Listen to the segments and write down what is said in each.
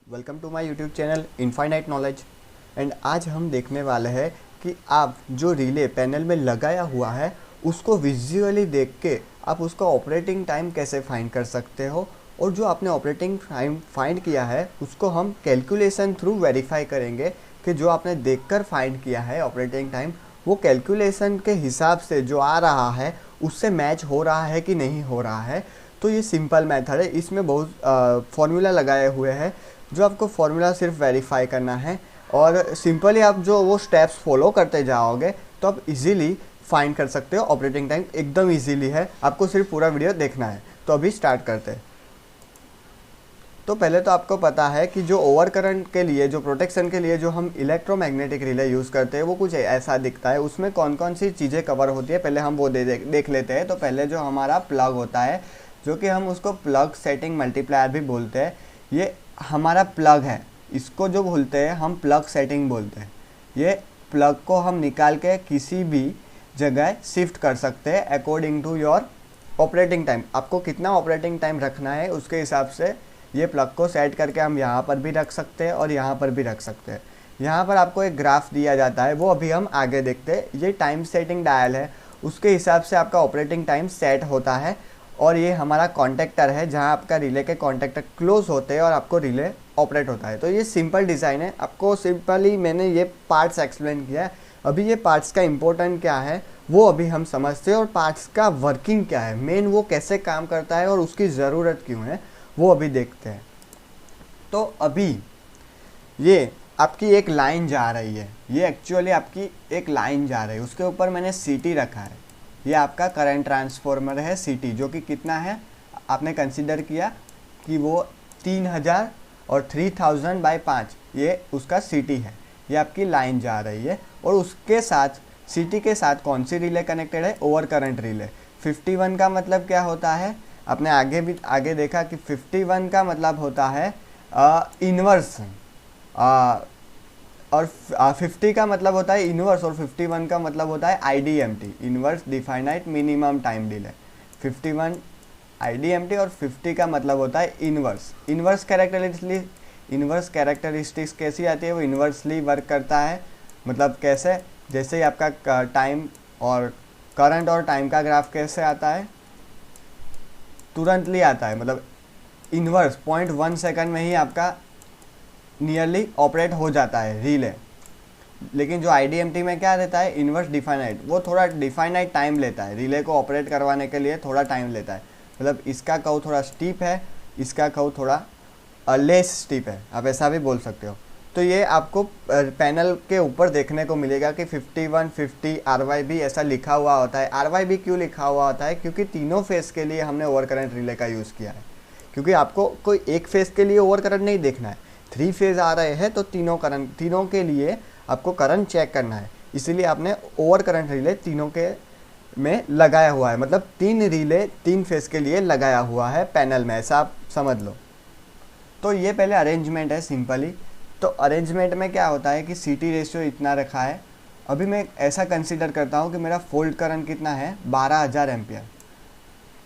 Welcome to my YouTube channel infinite knowledge. And आज हम देखने वाले हैं कि आप जो रिले पैनल में लगाया हुआ है उसको विजुअली देख के आप उसका ऑपरेटिंग टाइम कैसे फाइंड कर सकते हो, और जो आपने ऑपरेटिंग टाइम फाइंड किया है उसको हम कैलकुलेशन थ्रू वेरीफाई करेंगे कि जो आपने देखकर फाइंड किया है ऑपरेटिंग टाइम वो कैलकुलेशन के हिसाब से जो आ रहा है उससे मैच हो रहा है कि नहीं हो रहा है। तो ये सिंपल मेथड है, इसमें बहुत फॉर्मूला लगाए हुए हैं जो आपको फॉर्मूला सिर्फ वेरीफाई करना है और सिंपली आप जो वो स्टेप्स फॉलो करते जाओगे तो आप इजीली फाइंड कर सकते हो ऑपरेटिंग टाइम। एकदम इजीली है, आपको सिर्फ पूरा वीडियो देखना है। तो अभी स्टार्ट करते हैं। तो पहले तो आपको पता है कि जो ओवर करंट के लिए, जो प्रोटेक्शन के लिए जो हम इलेक्ट्रोमैग्नेटिक रिले यूज़ करते हैं वो कुछ ऐसा दिखता है। उसमें कौन कौन सी चीज़ें कवर होती है पहले हम वो देख लेते हैं। तो पहले जो हमारा प्लग होता है, जो कि हम उसको प्लग सेटिंग मल्टीप्लायर भी बोलते हैं, ये हमारा प्लग है। इसको जो बोलते हैं हम प्लग सेटिंग बोलते हैं। ये प्लग को हम निकाल के किसी भी जगह शिफ्ट कर सकते हैं according to your operating time. आपको कितना ऑपरेटिंग टाइम रखना है उसके हिसाब से ये प्लग को सेट करके हम यहाँ पर भी रख सकते हैं और यहाँ पर भी रख सकते हैं। यहाँ पर आपको एक ग्राफ दिया जाता है, वो अभी हम आगे देखते हैं। ये टाइम सेटिंग डायल है, उसके हिसाब से आपका ऑपरेटिंग टाइम सेट होता है। और ये हमारा कॉन्टेक्टर है जहाँ आपका रिले के कॉन्टेक्टर क्लोज होते हैं और आपको रिले ऑपरेट होता है। तो ये सिंपल डिज़ाइन है, आपको सिंपली मैंने ये पार्ट्स एक्सप्लेन किया है। अभी ये पार्ट्स का इम्पोर्टेंट क्या है वो अभी हम समझते हैं, और पार्ट्स का वर्किंग क्या है, मेन वो कैसे काम करता है और उसकी ज़रूरत क्यों है वो अभी देखते हैं। तो अभी ये आपकी एक लाइन जा रही है, ये एक्चुअली आपकी एक लाइन जा रही है, उसके ऊपर मैंने सीटी रखा है। ये आपका करंट ट्रांसफॉर्मर है सीटी, जो कि कितना है आपने कंसीडर किया कि वो 3000 और 3000 बाई 5 ये उसका सीटी है। ये आपकी लाइन जा रही है और उसके साथ सीटी के साथ कौन सी रिले कनेक्टेड है, ओवर करंट रिले। 51 का मतलब क्या होता है, आपने आगे देखा कि 51 का मतलब होता है इन्वर्स, और 50 का मतलब होता है इन्वर्स, और 51 का मतलब होता है IDMT, inverse definite minimum time delay. 51 IDMT और 50 का मतलब होता है इन्वर्स। इन्वर्स कैरेक्टरिस्टिक्स कैसी आती है, वो इन्वर्सली वर्क करता है। मतलब कैसे, जैसे ही आपका टाइम और करंट और टाइम का ग्राफ कैसे आता है, तुरंतली आता है। मतलब इन्वर्स 0.1 सेकंड में ही आपका नियरली ऑपरेट हो जाता है रिले। लेकिन जो IDMT में क्या रहता है, इन्वर्स डिफाइनाइट, वो थोड़ा डिफाइनाइट टाइम लेता है, रिले को ऑपरेट करवाने के लिए थोड़ा टाइम लेता है। मतलब इसका कर्व थोड़ा स्टीप है, इसका कर्व थोड़ा लेस स्टीप है, आप ऐसा भी बोल सकते हो। तो ये आपको पैनल के ऊपर देखने को मिलेगा कि 51, 50 RYB ऐसा लिखा हुआ होता है। RYB क्यों लिखा हुआ होता है, क्योंकि तीनों फेस के लिए हमने ओवर करंट रिले का यूज़ किया है। क्योंकि आपको कोई एक फेस के लिए ओवर करंट नहीं देखना है, 3 फेज आ रहे हैं तो तीनों के लिए आपको करंट चेक करना है, इसीलिए आपने ओवर करंट रिले तीनों के में लगाया हुआ है। मतलब 3 रिले 3 फेज के लिए लगाया हुआ है पैनल में, ऐसा आप समझ लो। तो ये पहले अरेंजमेंट है सिंपली। तो अरेंजमेंट में क्या होता है कि सीटी रेशियो इतना रखा है। अभी मैं ऐसा कंसिडर करता हूँ कि मेरा फोल्ड करंट कितना है, 12000 एम्पियर,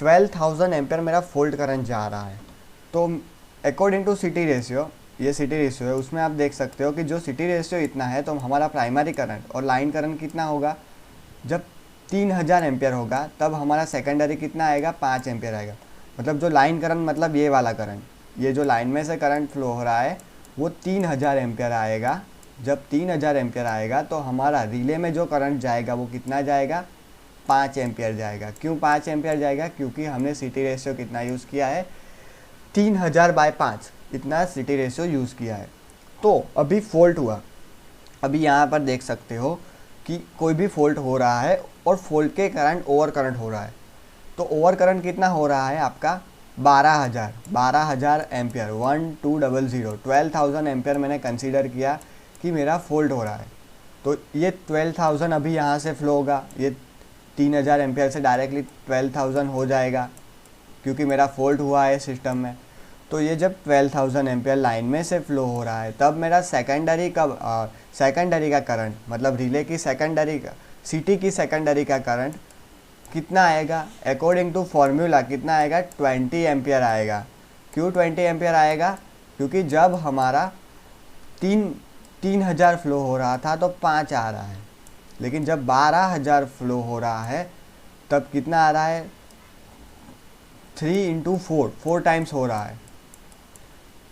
12000 एम्पियर मेरा फोल्ड करंट जा रहा है। तो अकॉर्डिंग टू सीटी रेशियो, ये सीटी रेशियो है, उसमें आप देख सकते हो कि जो सीटी रेशियो इतना है तो हमारा प्राइमरी करंट और लाइन करंट कितना होगा, जब 3000 एम्पियर होगा तब हमारा सेकेंडरी कितना आएगा, 5 एम्पियर आएगा। मतलब जो लाइन करंट मतलब ये वाला करंट, ये जो लाइन में से करंट फ्लो हो रहा है वो 3000 एम्पियर आएगा। जब 3000 एम्पियर आएगा तो हमारा रिले में जो करंट जाएगा वो कितना जाएगा, 5 एम्पियर जाएगा। क्यों 5 एम्पियर जाएगा, क्योंकि हमने सीटी रेशियो कितना यूज़ किया है, 3000 बाई 5 इतना सीटी रेशियो यूज़ किया है। तो अभी फॉल्ट हुआ, अभी यहाँ पर देख सकते हो कि कोई भी फॉल्ट हो रहा है और फॉल्ट के करंट ओवर करंट हो रहा है। तो ओवर करंट कितना हो रहा है आपका, 12000 एम्पियर, 1200, 12000 एम्पियर मैंने कंसीडर किया कि मेरा फॉल्ट हो रहा है। तो ये 12000 अभी यहाँ से फ्लो होगा, ये 3000 एम्पियर से डायरेक्टली 12000 हो जाएगा क्योंकि मेरा फॉल्ट हुआ है सिस्टम में। तो ये जब 12000 एम्पियर लाइन में से फ्लो हो रहा है तब मेरा सेकेंडरी का करंट, मतलब रिले की सेकेंडरी का, सीटी की सेकेंडरी का करंट कितना आएगा, अकॉर्डिंग टू फॉर्मूला कितना आएगा, 20 एम्पियर आएगा। क्यों 20 एम्पियर आएगा, क्योंकि जब हमारा 3000 फ्लो हो रहा था तो 5 आ रहा है, लेकिन जब 12000 फ्लो हो रहा है तब कितना आ रहा है, 3 इंटू 4 टाइम्स हो रहा है।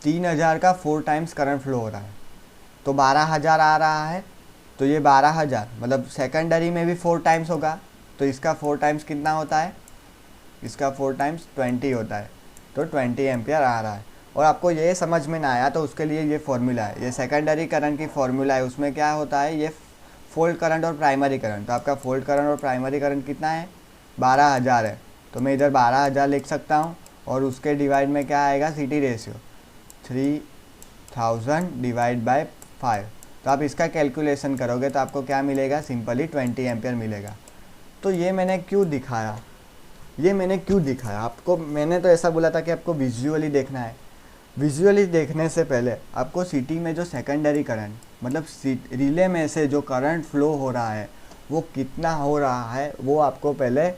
3000 का 4 टाइम्स करंट फ्लो हो रहा है, तो 12000 आ रहा है। तो ये 12000 मतलब सेकेंडरी में भी 4 टाइम्स होगा, तो इसका 4 टाइम्स कितना होता है, इसका 4 टाइम्स 20 होता है, तो 20 एम्पियर आ रहा है। और आपको ये समझ में ना आया तो उसके लिए ये फॉर्मूला है, ये सेकेंडरी करंट की फॉर्मूला है। उसमें क्या होता है, ये फोल्ड करंट और प्राइमरी करंट। तो आपका फोल्ड करंट और प्राइमरी करंट कितना है, 12000 है, तो मैं इधर 12000 लिख सकता हूँ। और उसके डिवाइड में क्या आएगा, सीटी रेशियो 3000 डिवाइड बाय 5। तो आप इसका कैलकुलेशन करोगे तो आपको क्या मिलेगा, सिंपली 20 एम्पियर मिलेगा। तो ये मैंने क्यों दिखाया आपको, मैंने तो ऐसा बोला था कि आपको विजुअली देखना है। विजुअली देखने से पहले आपको सिटी में जो सेकेंडरी करंट मतलब रिले में से जो करंट फ्लो हो रहा है वो कितना हो रहा है वो आपको पहले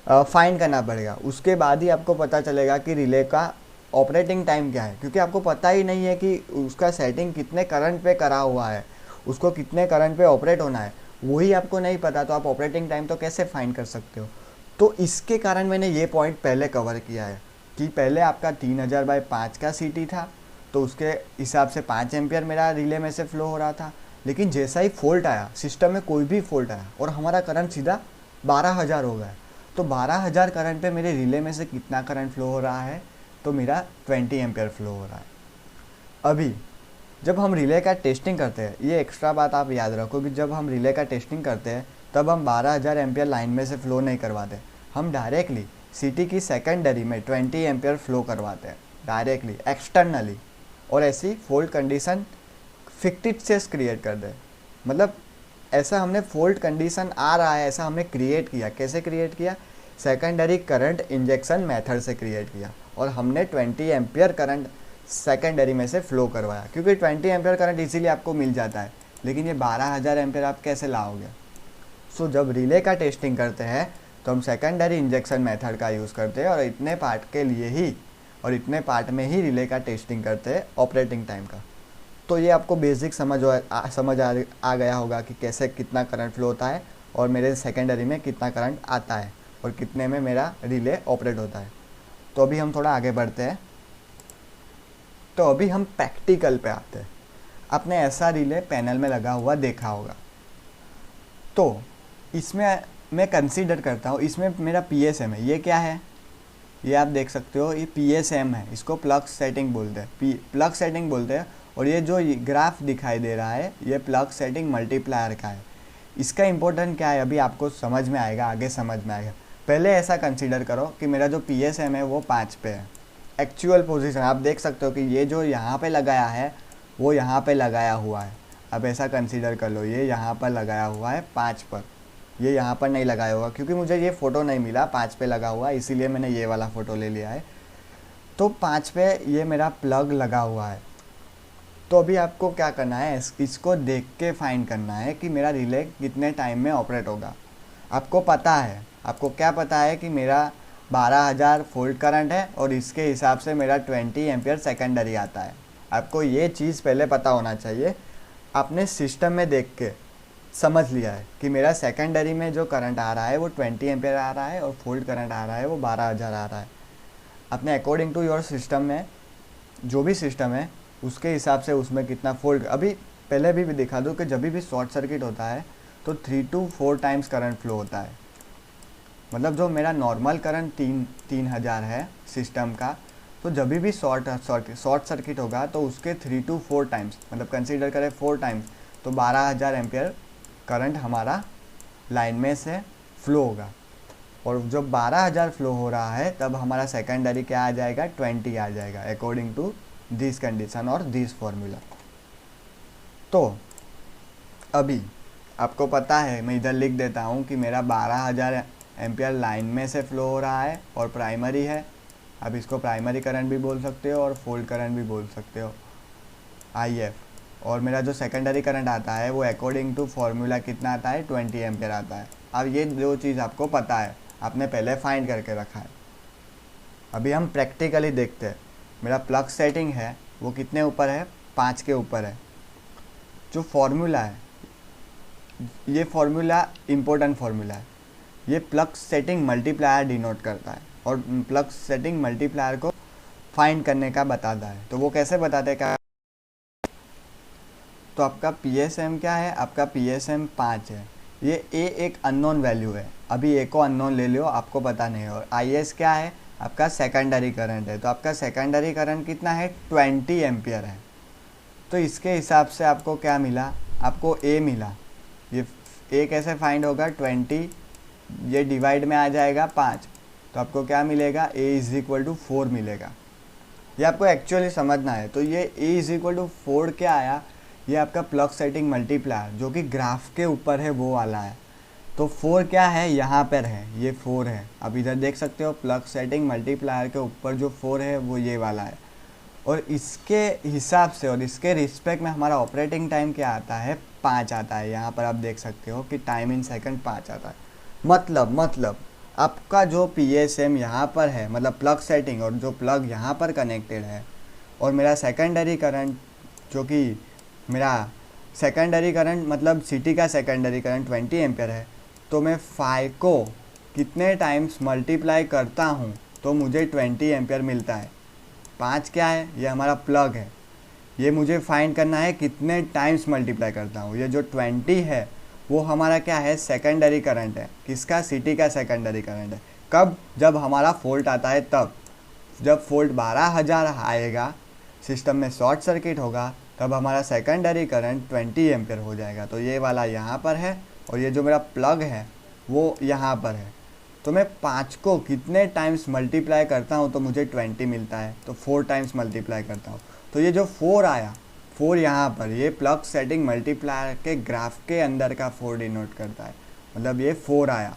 फाइंड करना पड़ेगा। उसके बाद ही आपको पता चलेगा कि रिले का ऑपरेटिंग टाइम क्या है, क्योंकि आपको पता ही नहीं है कि उसका सेटिंग कितने करंट पे करा हुआ है, उसको कितने करंट पे ऑपरेट होना है, वही आपको नहीं पता, तो आप ऑपरेटिंग टाइम तो कैसे फाइंड कर सकते हो। तो इसके कारण मैंने ये पॉइंट पहले कवर किया है कि पहले आपका 3000/5 का सीटी था, तो उसके हिसाब से 5 एम्पियर मेरा रिले में से फ्लो हो रहा था। लेकिन जैसा ही फॉल्ट आया, सिस्टम में कोई भी फॉल्ट आया और हमारा करंट सीधा 12000 हो गया, तो 12000 करंट पे मेरे रिले में से कितना करंट फ्लो हो रहा है, तो मेरा 20 एम्पियर फ्लो हो रहा है। अभी जब हम रिले का टेस्टिंग करते हैं, ये एक्स्ट्रा बात आप याद रखो कि जब हम रिले का टेस्टिंग करते हैं तब हम 12000 एम्पियर लाइन में से फ़्लो नहीं करवाते, हम डायरेक्टली सीटी की सेकेंडरी में 20 एम्पियर फ्लो करवाते हैं डायरेक्टली एक्सटर्नली। और ऐसी फॉल्ट कंडीशन फिक्टिशियस क्रिएट कर दे, मतलब ऐसा हमने फॉल्ट कंडीशन आ रहा है ऐसा हमने क्रिएट किया। कैसे क्रिएट किया, सेकेंडरी करंट इंजेक्शन मेथड से क्रिएट किया, और हमने 20 एम्पियर करंट सेकेंडरी में से फ्लो करवाया, क्योंकि 20 एम्पियर करंट इजीली आपको मिल जाता है। लेकिन ये 12000 एम्पियर आप कैसे लाओगे। सो जब रिले का टेस्टिंग करते हैं तो हम सेकेंडरी इंजेक्शन मेथड का यूज़ करते हैं, और इतने पार्ट के लिए ही और इतने पार्ट में ही रिले का टेस्टिंग करते हैं ऑपरेटिंग टाइम का। तो ये आपको बेसिक समझ आ गया होगा कि कैसे कितना करंट फ्लो होता है और मेरे सेकेंडरी में कितना करंट आता है और कितने में मेरा रिले ऑपरेट होता है। तो अभी हम थोड़ा आगे बढ़ते हैं। तो अभी हम प्रैक्टिकल पे आते हैं। आपने ऐसा रिले पैनल में लगा हुआ देखा होगा, तो इसमें मैं कंसीडर करता हूँ, इसमें मेरा PSM है। ये क्या है, ये आप देख सकते हो, ये PSM है, इसको प्लग सेटिंग बोलते हैं, प्लग सेटिंग बोलते हैं। और ये जो ग्राफ दिखाई दे रहा है ये प्लग सेटिंग मल्टीप्लायर का है। इसका इम्पोर्टेंट क्या है अभी आपको समझ में आएगा, आगे समझ में आएगा। पहले ऐसा कंसीडर करो कि मेरा जो PSM है वो 5 पे है। एक्चुअल पोजीशन आप देख सकते हो कि ये जो यहाँ पे लगाया है वो यहाँ पे लगाया हुआ है। अब ऐसा कंसीडर कर लो, ये यहाँ पर लगाया हुआ है 5 पर, ये यहाँ पर नहीं लगाया हुआ, क्योंकि मुझे ये फ़ोटो नहीं मिला 5 पे लगा हुआ, इसीलिए मैंने ये वाला फ़ोटो ले लिया है। तो 5 पे ये मेरा प्लग लगा हुआ है। तो अभी आपको क्या करना है, इसको देख के फाइंड करना है कि मेरा रिले कितने टाइम में ऑपरेट होगा। आपको पता है, आपको क्या पता है कि मेरा 12000 वोल्ट करंट है और इसके हिसाब से मेरा 20 एम्पियर सेकेंडरी आता है। आपको ये चीज़ पहले पता होना चाहिए। आपने सिस्टम में देख के समझ लिया है कि मेरा सेकेंडरी में जो करंट आ रहा है वो 20 एम्पियर आ रहा है और वोल्ट करंट आ रहा है वो 12000 आ रहा है। आपने अकॉर्डिंग टू योर सिस्टम में जो भी सिस्टम है उसके हिसाब से उसमें कितना वोल्ट, अभी पहले भी दिखा दूँ कि जब भी शॉर्ट सर्किट होता है तो 3 to 4 टाइम्स करंट फ्लो होता है। मतलब जो मेरा नॉर्मल करंट 3000 है सिस्टम का, तो जब भी शॉर्ट सर्किट होगा तो उसके 3 to 4 टाइम्स, मतलब कंसीडर करें 4 टाइम्स, तो 12000 एम्पियर करंट हमारा लाइन में से फ्लो होगा। और जब 12000 फ्लो हो रहा है तब हमारा सेकेंडरी क्या आ जाएगा, 20 आ जाएगा, अकॉर्डिंग टू दिस कंडीशन और दिस फॉर्मूला। तो अभी आपको पता है, मैं इधर लिख देता हूँ कि मेरा 12000 एम्पियर लाइन में से फ्लो हो रहा है और प्राइमरी है। अब इसको प्राइमरी करंट भी बोल सकते हो और फॉल्ट करंट भी बोल सकते हो, IF। और मेरा जो सेकेंडरी करंट आता है वो अकॉर्डिंग टू फॉर्मूला कितना आता है, 20 एम्पियर आता है। अब ये दो चीज़ आपको पता है, आपने पहले फाइंड करके रखा है। अभी हम प्रैक्टिकली देखते हैं। मेरा प्लग सेटिंग है वो कितने ऊपर है, 5 के ऊपर है। जो फॉर्मूला है, ये फॉर्मूला इम्पोर्टेंट फॉर्मूला है, ये प्लग सेटिंग मल्टीप्लायर डिनोट करता है और प्लग सेटिंग मल्टीप्लायर को फाइंड करने का बताता है। तो वो कैसे बताते हैं क्या? तो आपका PSM क्या है, आपका PSM 5 है। ये ए एक अननोन वैल्यू है, अभी ए को अननोन ले लो, आपको पता नहीं है। और IS क्या है, आपका सेकेंडरी करंट है। तो आपका सेकेंडरी करंट कितना है, 20 एम्पियर है। तो इसके हिसाब से आपको क्या मिला, आपको ए मिला। ये ए कैसे फाइंड होगा, 20 ये डिवाइड में आ जाएगा 5, तो आपको क्या मिलेगा, ए इज इक्वल टू 4 मिलेगा। ये आपको एक्चुअली समझना है। तो ये ए इज इक्वल टू 4 क्या आया, ये आपका प्लग सेटिंग मल्टीप्लायर जो कि ग्राफ के ऊपर है वो वाला है। तो 4 क्या है, यहाँ पर है, ये 4 है। अब इधर देख सकते हो प्लग सेटिंग मल्टीप्लायर के ऊपर जो 4 है वो ये वाला है। और इसके हिसाब से और इसके रिस्पेक्ट में हमारा ऑपरेटिंग टाइम क्या आता है, 5 आता है। यहाँ पर आप देख सकते हो कि टाइम इन सेकंड 5 आता है। मतलब आपका जो PSM यहाँ पर है, मतलब प्लग सेटिंग, और जो प्लग यहाँ पर कनेक्टेड है, और मेरा सेकेंडरी करंट जो कि मेरा सेकेंडरी करंट मतलब सिटी का सेकेंडरी करंट 20 एम्पियर है। तो मैं 5 को कितने टाइम्स मल्टीप्लाई करता हूँ तो मुझे 20 एम्पियर मिलता है। 5 क्या है, ये हमारा प्लग है, ये मुझे फाइंड करना है कितने टाइम्स मल्टीप्लाई करता हूँ। ये जो 20 है वो हमारा क्या है, सेकेंडरी करंट है। किसका, सिटी का सेकेंडरी करंट है। कब, जब हमारा फॉल्ट आता है तब। जब फॉल्ट 12,000 आएगा, सिस्टम में शॉर्ट सर्किट होगा, तब हमारा सेकेंडरी करंट 20 एम्पियर हो जाएगा। तो ये वाला यहाँ पर है और ये जो मेरा प्लग है वो यहाँ पर है। तो मैं 5 को कितने टाइम्स मल्टीप्लाई करता हूँ तो मुझे 20 मिलता है। तो 4 टाइम्स मल्टीप्लाई करता हूँ तो ये जो 4 आया, 4 यहाँ पर, ये प्लग सेटिंग मल्टीप्लायर के ग्राफ के अंदर का 4 डिनोट करता है। मतलब ये 4 आया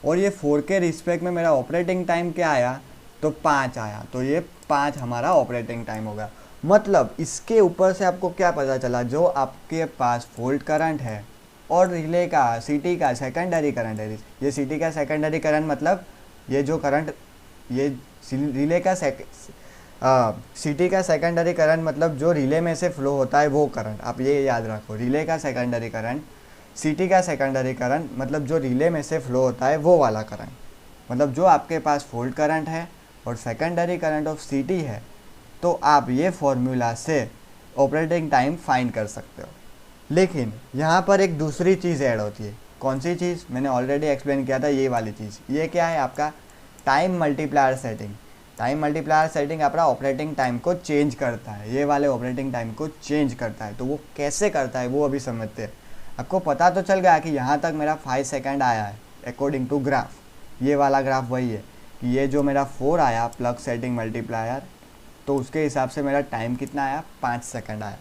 और ये 4 के रिस्पेक्ट में मेरा ऑपरेटिंग टाइम क्या आया, तो 5 आया। तो ये 5 हमारा ऑपरेटिंग टाइम होगा। मतलब इसके ऊपर से आपको क्या पता चला, जो आपके पास फॉल्ट करंट है और रिले का सिटी का सेकेंडरी करंट है। ये सिटी का सेकेंडरी करंट मतलब ये जो करंट, ये रिले का सिटी का सेकेंडरी करंट मतलब जो रिले में से फ्लो होता है वो करंट। आप ये याद रखो, रिले का सेकेंडरी करंट, सिटी का सेकेंडरी करंट मतलब जो रिले में से फ्लो होता है वो वाला करंट। मतलब जो आपके पास फॉल्ट करंट है और सेकेंडरी करंट ऑफ सिटी है, तो आप ये फॉर्मूला से ऑपरेटिंग टाइम फाइंड कर सकते हो। लेकिन यहाँ पर एक दूसरी चीज़ ऐड होती है। कौन सी चीज़, मैंने ऑलरेडी एक्सप्लेन किया था, ये वाली चीज़। ये क्या है, आपका time multiplier setting. Time multiplier setting अपना ऑपरेटिंग टाइम को चेंज करता है, ये वाले ऑपरेटिंग टाइम को चेंज करता है। तो वो कैसे करता है वो अभी समझते हैं। आपको पता तो चल गया कि यहाँ तक मेरा 5 सेकेंड आया है अकॉर्डिंग टू ग्राफ। ये वाला ग्राफ वही है कि ये जो मेरा 4 आया प्लग सेटिंग मल्टीप्लायर, तो उसके हिसाब से मेरा टाइम कितना आया, 5 सेकेंड आया।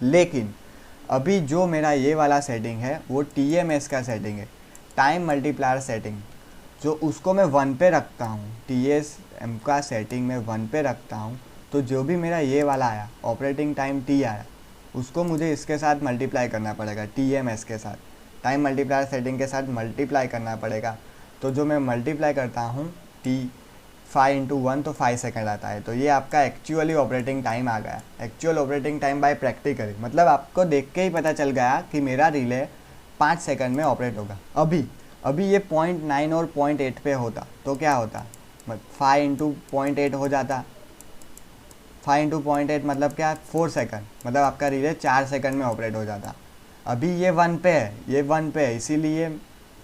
लेकिन अभी जो मेरा ये वाला सेटिंग है वो TMS का सेटिंग है, टाइम मल्टीप्लायर सेटिंग, जो उसको मैं 1 पे रखता हूँ। TSM का सेटिंग में 1 पे रखता हूँ। तो जो भी मेरा ये वाला आया ऑपरेटिंग टाइम T आया, उसको मुझे इसके साथ मल्टीप्लाई करना पड़ेगा, TMS के साथ, टाइम मल्टीप्लायर सेटिंग के साथ मल्टीप्लाई करना पड़ेगा। तो जो मैं मल्टीप्लाई करता हूँ 5 इंटू 1 तो 5 सेकेंड आता है। तो ये आपका एक्चुअली ऑपरेटिंग टाइम आ गया। Actual operating time by practically, मतलब आपको देख के ही पता चल गया कि मेरा रिले 5 सेकंड में ऑपरेट होगा। अभी ये 0.9 और 0.8 पे होता तो क्या होता, 5 इंटू 0.8 हो जाता। 5 इंटू 0.8 मतलब क्या, 4 सेकंड, मतलब आपका रिले 4 सेकंड में ऑपरेट हो जाता। अभी ये 1 पे है, ये 1 पे है, इसीलिए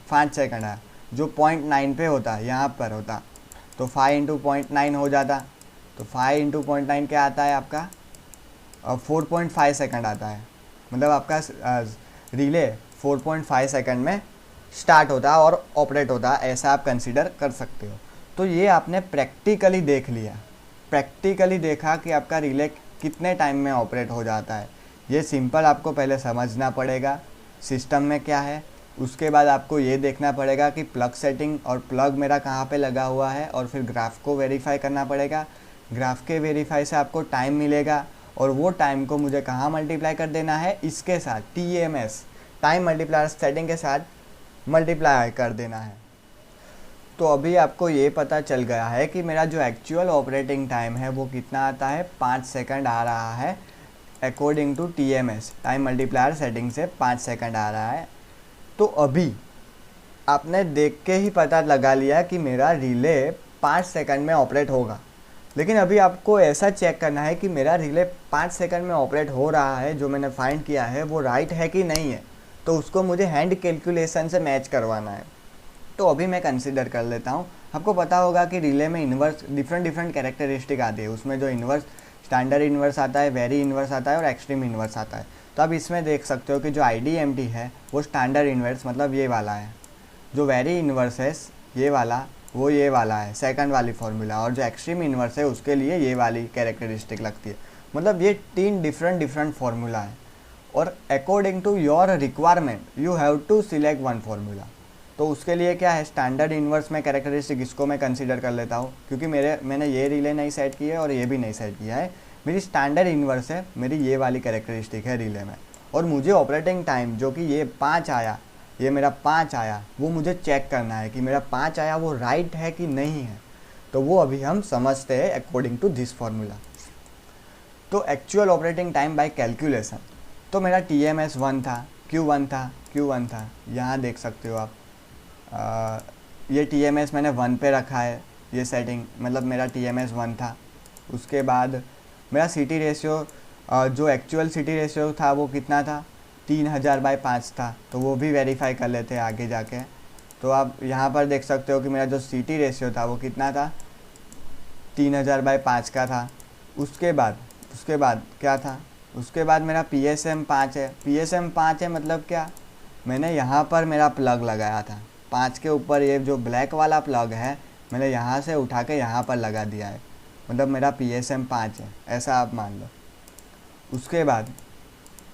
5 सेकंड है। जो 0.9 पे होता, यहाँ पर होता, तो 5 इंटू 0.9 हो जाता। तो 5 इंटू 0.9 क्या आता है आपका, 4.5 सेकंड आता है। मतलब आपका रिले 4.5 सेकंड में स्टार्ट होता है और ऑपरेट होता है, ऐसा आप कंसीडर कर सकते हो। तो ये आपने प्रैक्टिकली देख लिया, प्रैक्टिकली देखा कि आपका रिले कितने टाइम में ऑपरेट हो जाता है। ये सिंपल आपको पहले समझना पड़ेगा सिस्टम में क्या है। उसके बाद आपको ये देखना पड़ेगा कि प्लग सेटिंग और प्लग मेरा कहाँ पे लगा हुआ है, और फिर ग्राफ को वेरीफाई करना पड़ेगा। ग्राफ के वेरीफाई से आपको टाइम मिलेगा और वो टाइम को मुझे कहाँ मल्टीप्लाई कर देना है, इसके साथ TMS टाइम मल्टीप्लायर सेटिंग के साथ मल्टीप्लाई कर देना है। तो अभी आपको ये पता चल गया है कि मेरा जो एक्चुअल ऑपरेटिंग टाइम है वो कितना आता है, 5 सेकंड आ रहा है according to TMS, time multiplier setting से 5 सेकंड आ रहा है। तो अभी आपने देख के ही पता लगा लिया कि मेरा रिले 5 सेकंड में ऑपरेट होगा, लेकिन अभी आपको ऐसा चेक करना है कि मेरा रिले 5 सेकंड में ऑपरेट हो रहा है, जो मैंने फाइंड किया है वो राइट है कि नहीं है। तो उसको मुझे हैंड कैलकुलेशन से मैच करवाना है। तो अभी मैं कंसीडर कर लेता हूँ। आपको पता होगा कि रिले में इन्वर्स डिफरेंट कैरेक्टरिस्टिक आती है। उसमें जो इन्वर्स, स्टैंडर्ड इन्वर्स आता है, वेरी इन्वर्स आता है और एक्सट्रीम इन्वर्स आता है। तो आप इसमें देख सकते हो कि जो IDMT है वो स्टैंडर्ड इन्वर्स मतलब ये वाला है, जो वेरी इन्वर्स है ये वाला, वो ये वाला है सेकंड वाली फार्मूला, और जो एक्सट्रीम इन्वर्स है उसके लिए ये वाली कैरेक्टरिस्टिक लगती है। मतलब ये 3 डिफरेंट फार्मूला है, और according to your requirement you have to select one formula. तो उसके लिए क्या है, स्टैंडर्ड इन्वर्स में कैरेक्टरिस्टिक इसको मैं कंसीडर कर लेता हूँ, क्योंकि मैंने ये रिले नहीं सेट की है और ये भी नहीं सेट किया है। मेरी स्टैंडर्ड इन्वर्स है, मेरी ये वाली कैरेक्टरिस्टिक है रिले में, और मुझे ऑपरेटिंग टाइम जो कि ये 5 आया, ये मेरा 5 आया, वो मुझे चेक करना है कि मेरा 5 आया वो राइट है कि नहीं है। तो वो अभी हम समझते हैं अकॉर्डिंग टू दिस फार्मूला। तो actual operating time by calculation, तो मेरा TMS 1 था, Q1 था, Q1 था, यहाँ देख सकते हो आप। ये TMS मैंने 1 पे रखा है, ये सेटिंग मतलब मेरा TMS 1 था। उसके बाद मेरा CT रेशियो, जो एक्चुअल CT रेशियो था वो कितना था, 3000/5 था। तो वो भी वेरीफाई कर लेते हैं आगे जाके। तो आप यहाँ पर देख सकते हो कि मेरा जो CT रेशियो था वो कितना था, 3000/5 का था। उसके बाद क्या था, उसके बाद मेरा PSM 5 है। PSM 5 है मतलब क्या, मैंने यहाँ पर मेरा प्लग लगाया था 5 के ऊपर, ये जो ब्लैक वाला प्लग है मैंने यहाँ से उठा के यहाँ पर लगा दिया है, मतलब मेरा PSM 5 है, ऐसा आप मान लो। उसके बाद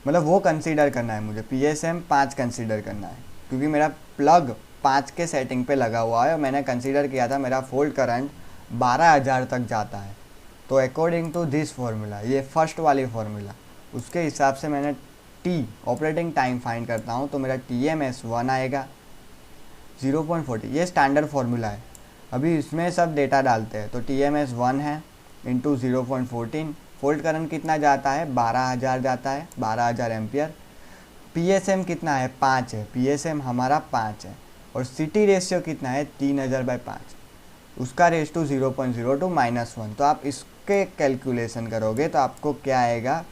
मतलब वो कंसीडर करना है मुझे, PSM 5 कंसीडर करना है, क्योंकि मेरा प्लग 5 के सेटिंग पे लगा हुआ है और मैंने कंसीडर किया था मेरा फॉल्ट करंट 12000 तक जाता है। तो अकॉर्डिंग टू दिस फार्मूला, ये फर्स्ट वाली फार्मूला, उसके हिसाब से मैंने T ऑपरेटिंग टाइम फाइंड करता हूँ। तो मेरा TMS 1 आएगा 0.40, ये स्टैंडर्ड फार्मूला है। अभी इसमें सब डेटा डालते हैं। तो TMS 1 है इंटू 0.14, फॉल्ट करंट कितना जाता है, 12000 जाता है, 12000 एम्पियर। PSM कितना है, 5 है, PSM हमारा 5 है। और CT रेशियो कितना है, 3000/5, उसका रेस टू 0.02 -1। तो आप इसके कैलकुलेशन करोगे तो आपको क्या आएगा,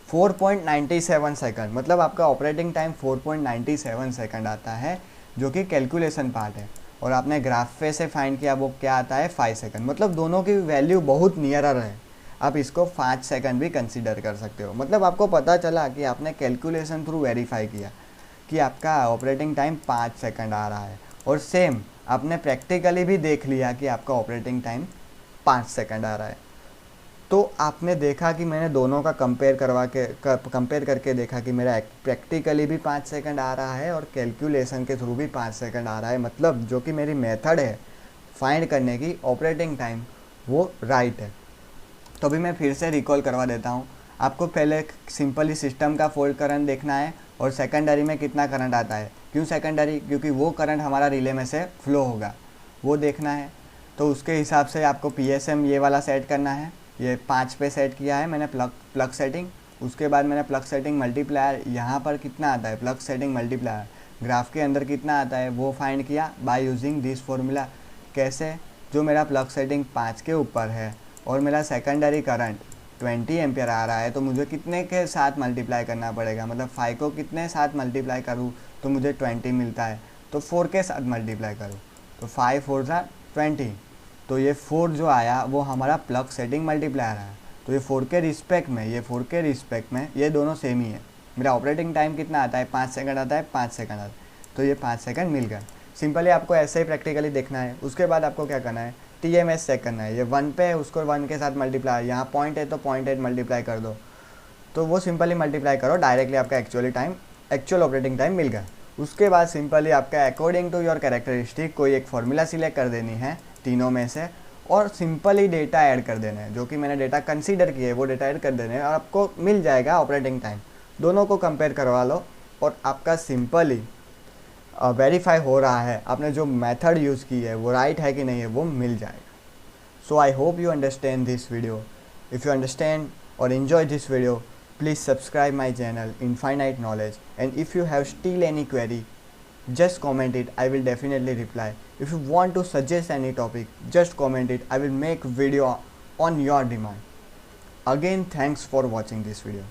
4.97 सेकंड, मतलब आपका ऑपरेटिंग टाइम 4.97 सेकंड आता है, जो कि कैलकुलेशन पार्ट है। और आपने ग्राफ पे से फाइंड किया वो क्या आता है, 5 सेकंड। मतलब दोनों की वैल्यू बहुत नियरर है, आप इसको 5 सेकंड भी कंसीडर कर सकते हो। मतलब आपको पता चला कि आपने कैलकुलेशन थ्रू वेरीफाई किया कि आपका ऑपरेटिंग टाइम 5 सेकंड आ रहा है, और सेम आपने प्रैक्टिकली भी देख लिया कि आपका ऑपरेटिंग टाइम 5 सेकंड आ रहा है। तो आपने देखा कि मैंने दोनों का कंपेयर करके देखा कि मेरा प्रैक्टिकली भी 5 सेकंड आ रहा है और कैलकुलेशन के थ्रू भी 5 सेकंड आ रहा है। मतलब जो कि मेरी मेथड है फाइंड करने की ऑपरेटिंग टाइम, वो राइट है। तो अभी मैं फिर से रिकॉल करवा देता हूँ आपको। पहले सिंपली सिस्टम का फॉल्ट करंट देखना है, और सेकेंडरी में कितना करंट आता है। क्यों सेकेंडरी, क्योंकि वो करंट हमारा रिले में से फ्लो होगा, वो देखना है। तो उसके हिसाब से आपको PSM ये वाला सेट करना है। ये 5 पे सेट किया है मैंने प्लग सेटिंग। उसके बाद मैंने प्लग सेटिंग मल्टीप्लायर, यहाँ पर कितना आता है प्लग सेटिंग मल्टीप्लायर ग्राफ के अंदर कितना आता है वो फाइंड किया बाय यूजिंग दिस फॉर्मूला। कैसे, जो मेरा प्लग सेटिंग 5 के ऊपर है और मेरा सेकेंडरी करंट 20 एम्पियर आ रहा है, तो मुझे कितने के साथ मल्टीप्लाई करना पड़ेगा, मतलब 5 को कितने साथ मल्टीप्लाई करूँ तो मुझे 20 मिलता है। तो 4 के साथ मल्टीप्लाई करूँ तो 5 4 20, तो ये 4 जो आया वो हमारा प्लग सेटिंग मल्टीप्लायर है। तो ये 4 के रिस्पेक्ट में ये दोनों सेम ही है। मेरा ऑपरेटिंग टाइम कितना आता है, 5 सेकंड आता है, 5 सेकंड आता है, तो ये 5 सेकंड मिल गया। सिंपली आपको ऐसे ही प्रैक्टिकली देखना है। उसके बाद आपको क्या करना है, TMS चेक करना है। ये 1 पे है, उसको 1 के साथ मल्टीप्लाई, यहाँ पॉइंट है तो 0.8 मल्टीप्लाई कर दो, तो वो सिंपली मल्टीप्लाई करो, डायरेक्टली आपका एक्चुअल ऑपरेटिंग टाइम मिल गया। उसके बाद सिंपली आपका अकॉर्डिंग टू योर कैरेक्टरिस्टिक कोई एक फार्मूला सिलेक्ट कर देनी है तीनों में से, और सिंपली डेटा ऐड कर देना है। जो कि मैंने डेटा कंसीडर किए वो डेटा ऐड कर देने हैं और आपको मिल जाएगा ऑपरेटिंग टाइम। दोनों को कंपेयर करवा लो और आपका सिंपली वेरीफाई हो रहा है, आपने जो मेथड यूज़ की है वो राइट है कि नहीं है, वो मिल जाएगा. So I hope you understand this video. If you understand or enjoy this video, please subscribe my channel Infinite Knowledge, and if you have still any query, just comment it, I will definitely reply. If you want to suggest any topic, just comment it, I will make video on your demand. Again, thanks for watching this video.